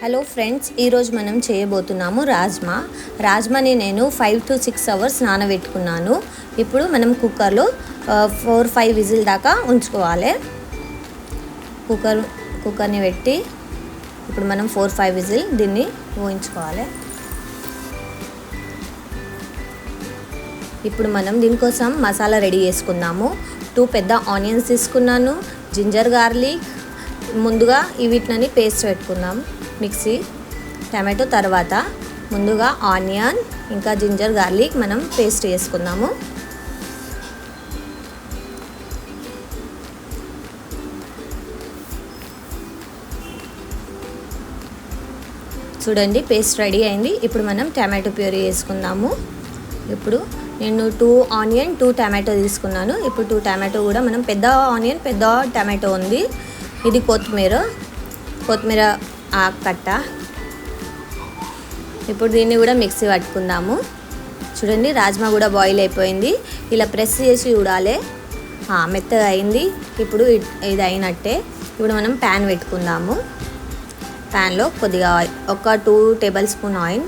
Hello friends, ఈరోజు మనం చేయబోతున్నాము రాజ్మాని నేను 5 to 6 అవర్స్ నానబెట్టుకున్నాను. ఇప్పుడు మనం కుక్కర్లో 4-5 విజిల్ దాకా ఉంచుకోవాలి. కుక్కర్ని పెట్టి ఇప్పుడు మనం 4-5 విజిల్ దీన్ని ఊహించుకోవాలి. ఇప్పుడు మనం దీనికోసం మసాలా రెడీ చేసుకుందాము. 2 పెద్ద ఆనియన్స్ తీసుకున్నాను, జింజర్ గార్లిక్, ముందుగా వీటిని పేస్ట్ పెట్టుకుందాం. మిక్సీ టమాటో తర్వాత ముందుగా ఆనియన్ ఇంకా జింజర్ గార్లిక్ మనం పేస్ట్ చేసుకుందాము. చూడండి, పేస్ట్ రెడీ అయింది. ఇప్పుడు మనం టమాటో ప్యూరీ వేసుకుందాము. ఇప్పుడు నేను 2 ఆనియన్ 2 టమాటో తీసుకున్నాను. ఇప్పుడు 2 టమాటో కూడా మనం పెద్ద ఆనియన్ పెద్ద టమాటో ఉంది. ఇది కొత్తిమీర ఆకట్ట. ఇప్పుడు దీన్ని కూడా మిక్సీ పట్టుకుందాము. చూడండి, రాజ్మా కూడా బాయిల్ అయిపోయింది. ఇలా ప్రెస్ చేసి చూడాలి, మెత్తగా అయింది. ఇప్పుడు ఇది అయినట్టే. ఇప్పుడు మనం ప్యాన్ పెట్టుకుందాము. ప్యాన్లో కొద్దిగా ఆయిల్, ఒక 2 టేబుల్ స్పూన్ ఆయిల్.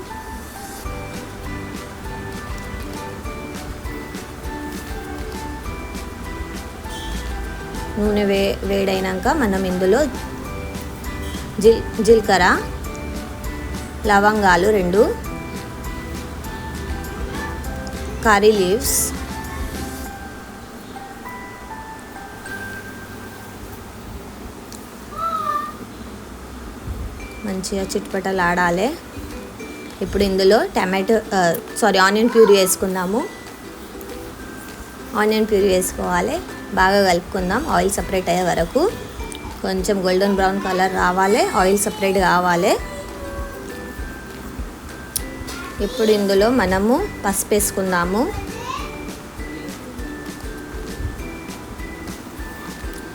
నూనె వేడైనాక మనం ఇందులో జీలకర్ర, లవంగాలు 2, కర్రీ లీవ్స్, మంచిగా చిట్పటలాడాలి. ఇప్పుడు ఇందులో ఆనియన్ ప్యూరీ వేసుకుందాము. ఆనియన్ ప్యూరీ వేసుకోవాలి, బాగా కలుపుకుందాం. ఆయిల్ సపరేట్ అయ్యే వరకు కొంచెం గోల్డెన్ బ్రౌన్ కలర్ రావాలి, ఆయిల్ సపరేట్ కావాలి. ఇప్పుడు ఇందులో మనము పసుపు వేసుకుందాము.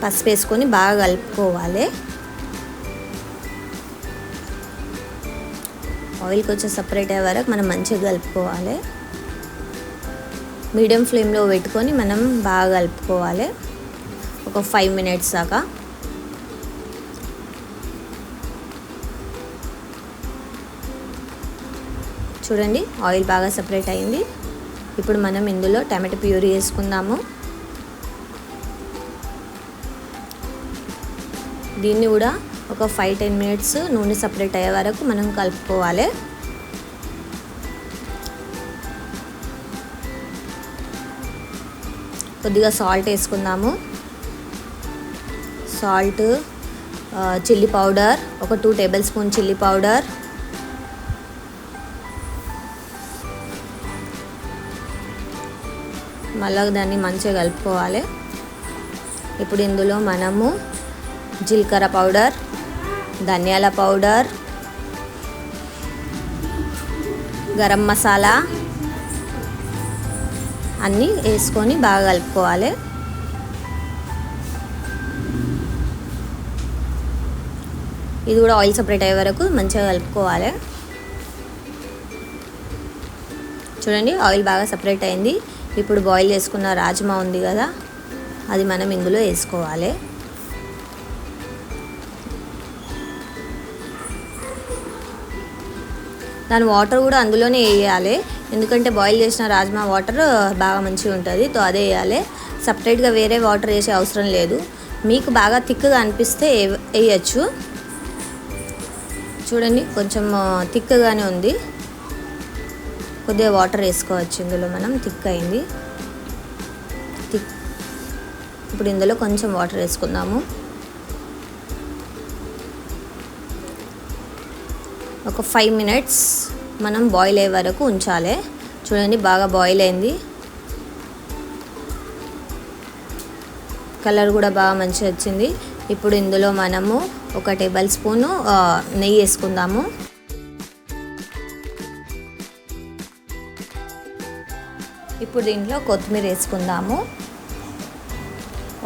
పసుపు వేసుకొని బాగా కలుపుకోవాలి. ఆయిల్ కొంచెం సపరేట్ అయ్యే వరకు మనం మంచిగా కలుపుకోవాలి. మీడియం ఫ్లేమ్లో పెట్టుకొని మనం బాగా కలుపుకోవాలి ఒక 5 minutes దాకా. చూడండి, ఆయిల్ బాగా సపరేట్ అయింది. ఇప్పుడు మనం ఇందులో టమాటో ప్యూరీ వేసుకుందాము. దీన్ని కూడా ఒక 5-10 minutes నూనె సపరేట్ అయ్యే వరకు మనం కలుపుకోవాలి. కొద్దిగా సాల్ట్ వేసుకుందాము. సాల్ట్, చిల్లీ పౌడర్, ఒక 2 టేబుల్ స్పూన్ చిల్లీ పౌడర్, మళ్ళీ దాన్ని మంచిగా కలుపుకోవాలి. ఇప్పుడు ఇందులో మనము జీలకర్ర పౌడర్, ధనియాల పౌడర్, గరం మసాలా అన్నీ వేసుకొని బాగా కలుపుకోవాలి. ఇది కూడా ఆయిల్ సపరేట్ అయ్యే వరకు మంచిగా కలుపుకోవాలి. చూడండి, ఆయిల్ బాగా సపరేట్ అయింది. ఇప్పుడు బాయిల్ చేసుకున్న రాజ్మా ఉంది కదా, అది మనం ఇందులో వేసుకోవాలి. దాని వాటర్ కూడా అందులోనే వేయాలి, ఎందుకంటే బాయిల్ చేసిన రాజ్మా వాటర్ బాగా మంచిగా ఉంటుంది. తో అదే వేయాలి, సపరేట్గా వేరే వాటర్ వేసే అవసరం లేదు. మీకు బాగా థిక్గా అనిపిస్తే వేయచ్చు. చూడండి, కొంచెం థిక్గానే ఉంది. కొద్దిగా వాటర్ వేసుకోవచ్చు ఇందులో. మనం థిక్ అయింది. ఇప్పుడు ఇందులో కొంచెం వాటర్ వేసుకుందాము. ఒక 5 minutes మనం బాయిల్ అయ్యే వరకు ఉంచాలి. చూడండి, బాగా బాయిల్ అయింది. కలర్ కూడా బాగా మంచిగా వచ్చింది. ఇప్పుడు ఇందులో మనము ఒక టేబుల్ స్పూను నెయ్యి వేసుకుందాము. ఇప్పుడు దీంట్లో కొత్తిమీర వేసుకుందాము.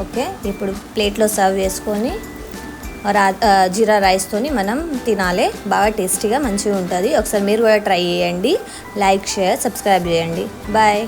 ఓకే, ఇప్పుడు ప్లేట్లో సర్వ్ చేసుకొని జీరా రైస్తోని మనం తినాలి. బాగా టేస్టీగా మంచిగా ఉంటుంది. ఒకసారి మీరు కూడా ట్రై చేయండి. లైక్, షేర్, సబ్స్క్రైబ్ చేయండి. బాయ్.